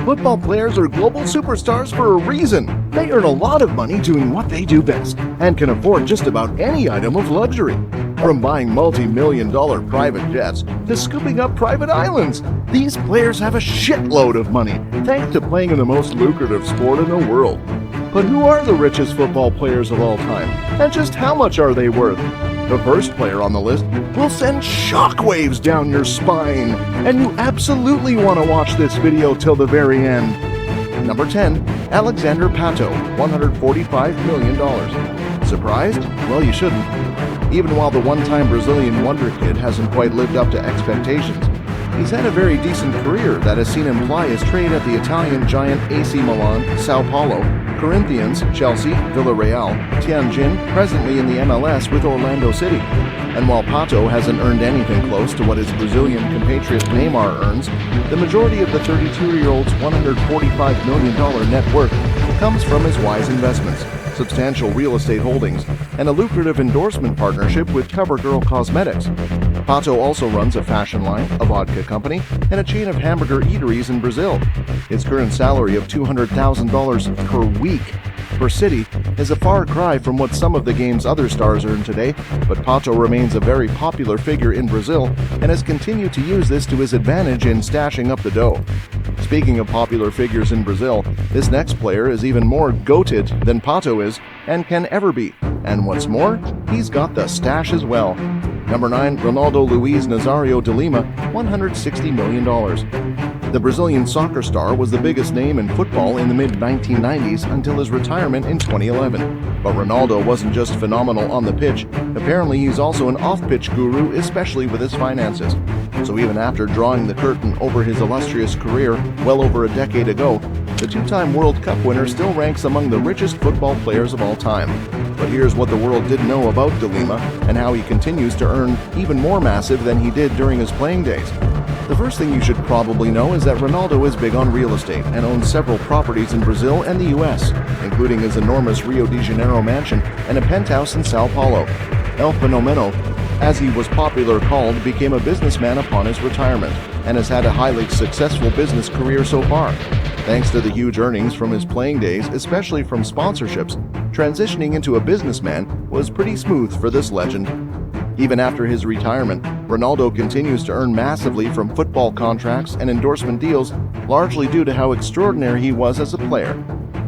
Football players are global superstars for a reason. They earn a lot of money doing what they do best and can afford just about any item of luxury. From buying multi-million-dollar private jets to scooping up private islands, these players have a shitload of money thanks to playing in the most lucrative sport in the world. But who are the richest football players of all time, and just how much are they worth? The first player on the list will send shockwaves down your spine, and you absolutely want to watch this video till the very end. Number 10. Alexander Pato, $145 million. Surprised? Well, you shouldn't. Even while the one-time Brazilian wonder kid hasn't quite lived up to expectations, he's had a very decent career that has seen him ply his trade at the Italian giant AC Milan, Sao Paulo, Corinthians, Chelsea, Villarreal, Tianjin, presently in the MLS with Orlando City. And while Pato hasn't earned anything close to what his Brazilian compatriot Neymar earns, the majority of the 32-year-old's $145 million net worth comes from his wise investments, substantial real estate holdings, and a lucrative endorsement partnership with CoverGirl Cosmetics. Pato also runs a fashion line, a vodka company, and a chain of hamburger eateries in Brazil. His current salary of $200,000 per week per city is a far cry from what some of the game's other stars earn today, but Pato remains a very popular figure in Brazil and has continued to use this to his advantage in stashing up the dough. Speaking of popular figures in Brazil, this next player is even more goated than Pato is and can ever be. And what's more, he's got the stash as well. Number 9. Ronaldo Luiz Nazario de Lima, $160 million. The Brazilian soccer star was the biggest name in football in the mid-1990s until his retirement in 2011. But Ronaldo wasn't just phenomenal on the pitch, apparently he's also an off-pitch guru, especially with his finances. So even after drawing the curtain over his illustrious career well over a decade ago, the two-time World Cup winner still ranks among the richest football players of all time. But here's what the world didn't know about De Lima and how he continues to earn even more massive than he did during his playing days. The first thing you should probably know is that Ronaldo is big on real estate and owns several properties in Brazil and the US, including his enormous Rio de Janeiro mansion and a penthouse in Sao Paulo. El Fenomeno, as he was popularly called, became a businessman upon his retirement and has had a highly successful business career so far. Thanks to the huge earnings from his playing days, especially from sponsorships, transitioning into a businessman was pretty smooth for this legend. Even after his retirement, Ronaldo continues to earn massively from football contracts and endorsement deals, largely due to how extraordinary he was as a player.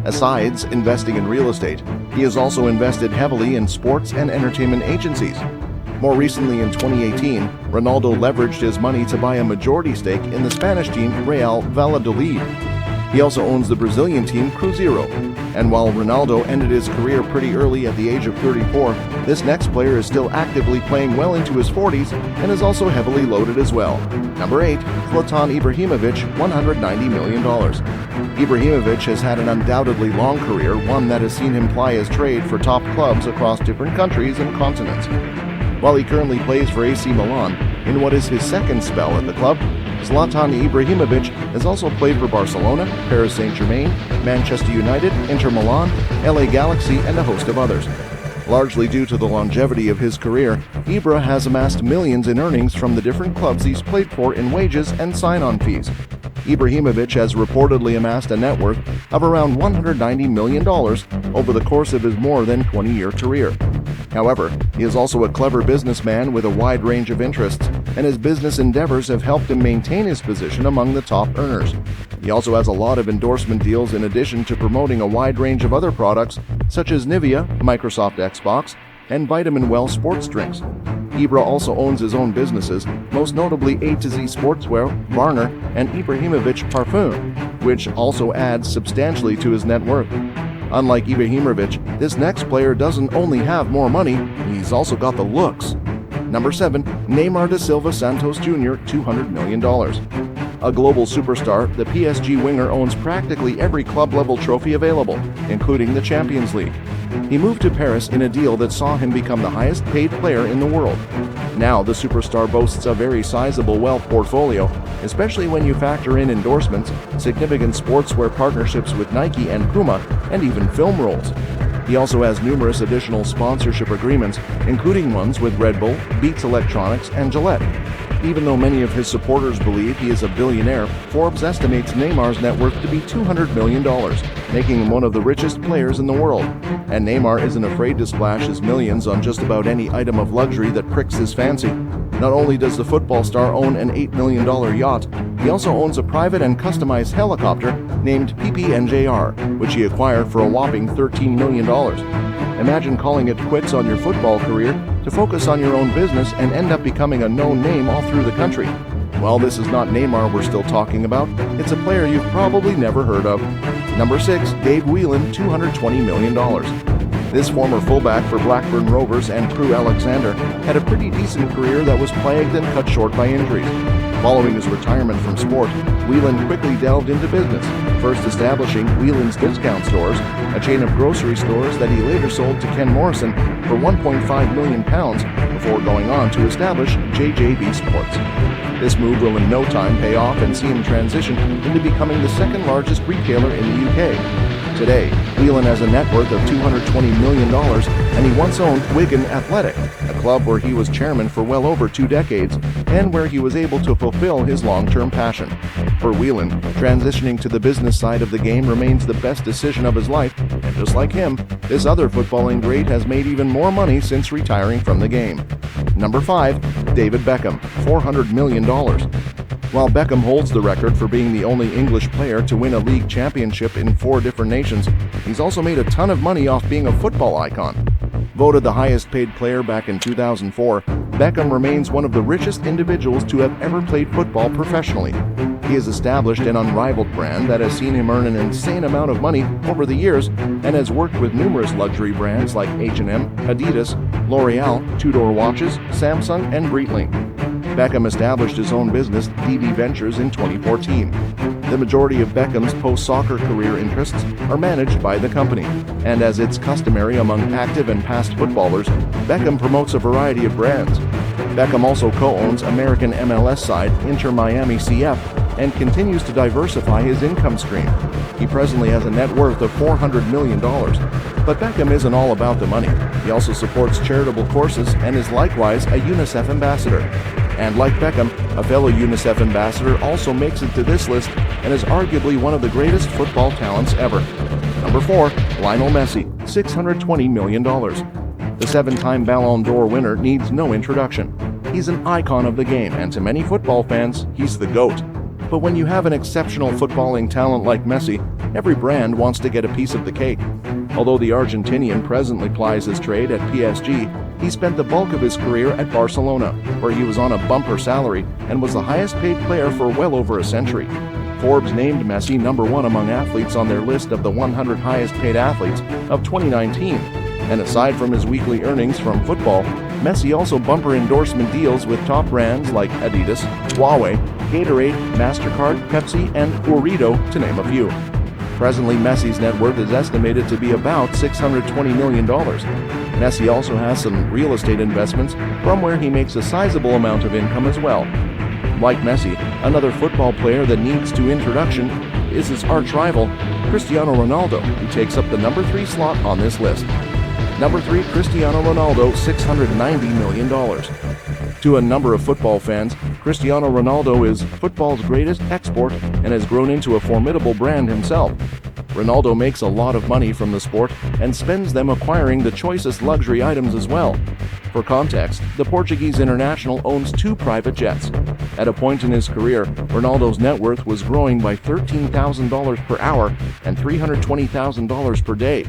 Besides investing in real estate, he has also invested heavily in sports and entertainment agencies. More recently in 2018, Ronaldo leveraged his money to buy a majority stake in the Spanish team Real Valladolid. He also owns the Brazilian team Cruzeiro. And while Ronaldo ended his career pretty early at the age of 34, this next player is still actively playing well into his 40s and is also heavily loaded as well. Number 8. Zlatan Ibrahimovic, $190 million. Ibrahimovic has had an undoubtedly long career, one that has seen him ply his trade for top clubs across different countries and continents. While he currently plays for AC Milan, in what is his second spell at the club, Zlatan Ibrahimovic has also played for Barcelona, Paris Saint-Germain, Manchester United, Inter Milan, LA Galaxy, and a host of others. Largely due to the longevity of his career, Ibra has amassed millions in earnings from the different clubs he's played for in wages and sign-on fees. Ibrahimovic has reportedly amassed a net worth of around $190 million over the course of his more than 20-year career. However, he is also a clever businessman with a wide range of interests, and his business endeavors have helped him maintain his position among the top earners. He also has a lot of endorsement deals in addition to promoting a wide range of other products such as Nivea, Microsoft Xbox, and Vitamin Well sports drinks. Ibra also owns his own businesses, most notably A to Z Sportswear, Varner, and Ibrahimovic Parfum, which also adds substantially to his net worth. Unlike Ibrahimovic, this next player doesn't only have more money, he's also got the looks. Number 7. Neymar da Silva Santos Jr., $200 million. A global superstar, the PSG winger owns practically every club-level trophy available, including the Champions League. He moved to Paris in a deal that saw him become the highest-paid player in the world. Now, the superstar boasts a very sizable wealth portfolio, especially when you factor in endorsements, significant sportswear partnerships with Nike and Puma, and even film roles. He also has numerous additional sponsorship agreements, including ones with Red Bull, Beats Electronics, and Gillette. Even though many of his supporters believe he is a billionaire, Forbes estimates Neymar's net worth to be $200 million, making him one of the richest players in the world. And Neymar isn't afraid to splash his millions on just about any item of luxury that pricks his fancy. Not only does the football star own an $8 million yacht, he also owns a private and customized helicopter named PPNJR, which he acquired for a whopping $13 million. Imagine calling it quits on your football career to focus on your own business and end up becoming a known name all through the country. Well, this is not Neymar we're still talking about. It's a player you've probably never heard of. Number 6, Dave Whelan, $220 million. This former fullback for Blackburn Rovers and Crewe Alexandra had a pretty decent career that was plagued and cut short by injuries. Following his retirement from sport, Whelan quickly delved into business, first establishing Whelan's Discount Stores, a chain of grocery stores that he later sold to Ken Morrison for £1.5 million before going on to establish JJB Sports. This move will in no time pay off and see him transition into becoming the second largest retailer in the UK. Today, Whelan has a net worth of $220 million, and he once owned Wigan Athletic, a club where he was chairman for well over 2 decades, and where he was able to fulfill his long-term passion. For Whelan, transitioning to the business side of the game remains the best decision of his life, and just like him, this other footballing great has made even more money since retiring from the game. Number 5, David Beckham, $400 million. While Beckham holds the record for being the only English player to win a league championship in 4 different nations, he's also made a ton of money off being a football icon. Voted the highest paid player back in 2004, Beckham remains one of the richest individuals to have ever played football professionally. He has established an unrivaled brand that has seen him earn an insane amount of money over the years and has worked with numerous luxury brands like H&M, Adidas, L'Oreal, Tudor Watches, Samsung, and Breitling. Beckham established his own business, DD Ventures, in 2014. The majority of Beckham's post-soccer career interests are managed by the company, and as it's customary among active and past footballers, Beckham promotes a variety of brands. Beckham also co-owns American MLS side Inter Miami CF and continues to diversify his income stream. He presently has a net worth of $400 million. But Beckham isn't all about the money. He also supports charitable causes and is likewise a UNICEF ambassador. And like Beckham, a fellow UNICEF ambassador also makes it to this list and is arguably one of the greatest football talents ever. Number 4, Lionel Messi, $620 million. The 7-time Ballon d'Or winner needs no introduction. He's an icon of the game, and to many football fans, he's the GOAT. But when you have an exceptional footballing talent like Messi, every brand wants to get a piece of the cake. Although the Argentinian presently plies his trade at PSG, he spent the bulk of his career at Barcelona, where he was on a bumper salary and was the highest paid player for well over a century. Forbes named Messi number 1 among athletes on their list of the 100 highest paid athletes of 2019. And aside from his weekly earnings from football, Messi also bumper endorsement deals with top brands like Adidas, Huawei, Gatorade, MasterCard, Pepsi, and Burrito, to name a few. Presently, Messi's net worth is estimated to be about $620 million. Messi also has some real estate investments from where he makes a sizable amount of income as well. Like Messi, another football player that needs no introduction is his arch-rival, Cristiano Ronaldo, who takes up the number 3 slot on this list. Number 3, Cristiano Ronaldo, $690 million. To a number of football fans, Cristiano Ronaldo is football's greatest export and has grown into a formidable brand himself. Ronaldo makes a lot of money from the sport and spends them acquiring the choicest luxury items as well. For context, the Portuguese international owns 2 private jets. At a point in his career, Ronaldo's net worth was growing by $13,000 per hour and $320,000 per day.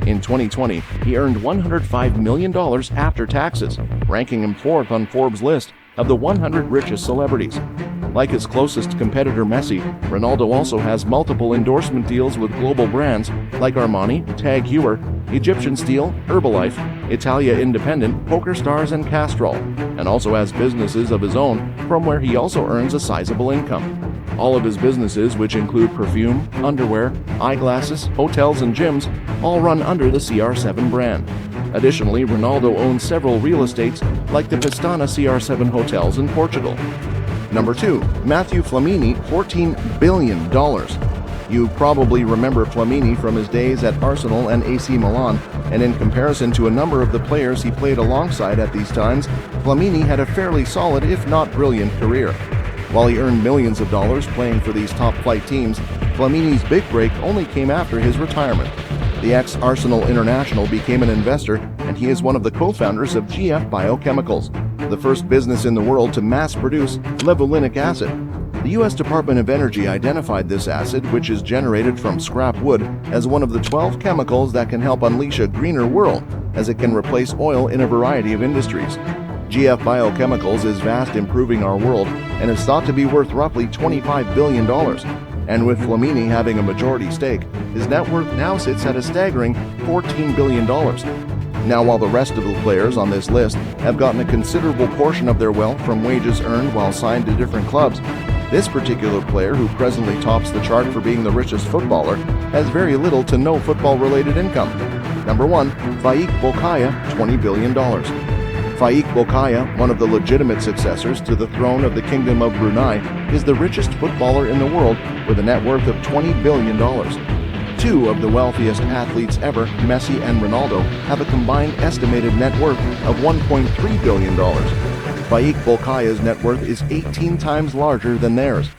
In 2020, he earned $105 million after taxes, ranking him 4th on Forbes' list of the 100 richest celebrities. Like his closest competitor Messi, Ronaldo also has multiple endorsement deals with global brands like Armani, Tag Heuer, Egyptian Steel, Herbalife, Italia Independent, Poker Stars, and Castrol, and also has businesses of his own from where he also earns a sizable income. All of his businesses, which include perfume, underwear, eyeglasses, hotels, and gyms, all run under the CR7 brand. Additionally, Ronaldo owns several real estates like the Pestana CR7 hotels in Portugal. Number 2, Matthew Flamini, $14 billion. You probably remember Flamini from his days at Arsenal and AC Milan, and in comparison to a number of the players he played alongside at these times, Flamini had a fairly solid, if not brilliant, career. While he earned millions of dollars playing for these top-flight teams, Flamini's big break only came after his retirement. The ex-Arsenal international became an investor, and he is one of the co-founders of GF Biochemicals, the first business in the world to mass-produce levulinic acid. The U.S. Department of Energy identified this acid, which is generated from scrap wood, as one of the 12 chemicals that can help unleash a greener world, as it can replace oil in a variety of industries. GF Biochemicals is vast improving our world and is thought to be worth roughly $25 billion. And with Flamini having a majority stake, his net worth now sits at a staggering $14 billion. Now, while the rest of the players on this list have gotten a considerable portion of their wealth from wages earned while signed to different clubs, this particular player, who presently tops the chart for being the richest footballer, has very little to no football-related income. Number 1. Faik Bokaya, $20 billion. Faik Bokaya, one of the legitimate successors to the throne of the Kingdom of Brunei, is the richest footballer in the world with a net worth of $20 billion. Two of the wealthiest athletes ever, Messi and Ronaldo, have a combined estimated net worth of $1.3 billion. Faik Bokaya's net worth is 18 times larger than theirs.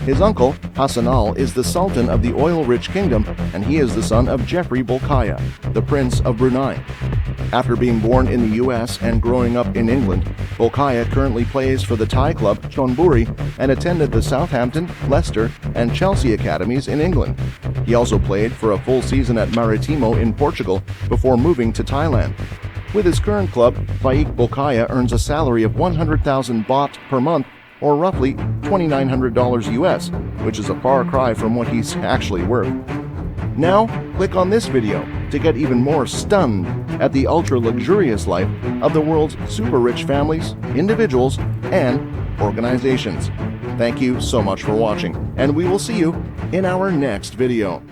His uncle, Hassanal, is the Sultan of the oil-rich kingdom, and he is the son of Jeffrey Bolkiah, the Prince of Brunei. After being born in the U.S. and growing up in England, Bolkiah currently plays for the Thai club Chonburi and attended the Southampton, Leicester, and Chelsea academies in England. He also played for a full season at Maritimo in Portugal before moving to Thailand. With his current club, Faik Bokaya earns a salary of 100,000 baht per month, or roughly $2,900 US, which is a far cry from what he's actually worth. Now, click on this video to get even more stunned at the ultra-luxurious life of the world's super-rich families, individuals, and organizations. Thank you so much for watching, and we will see you in our next video.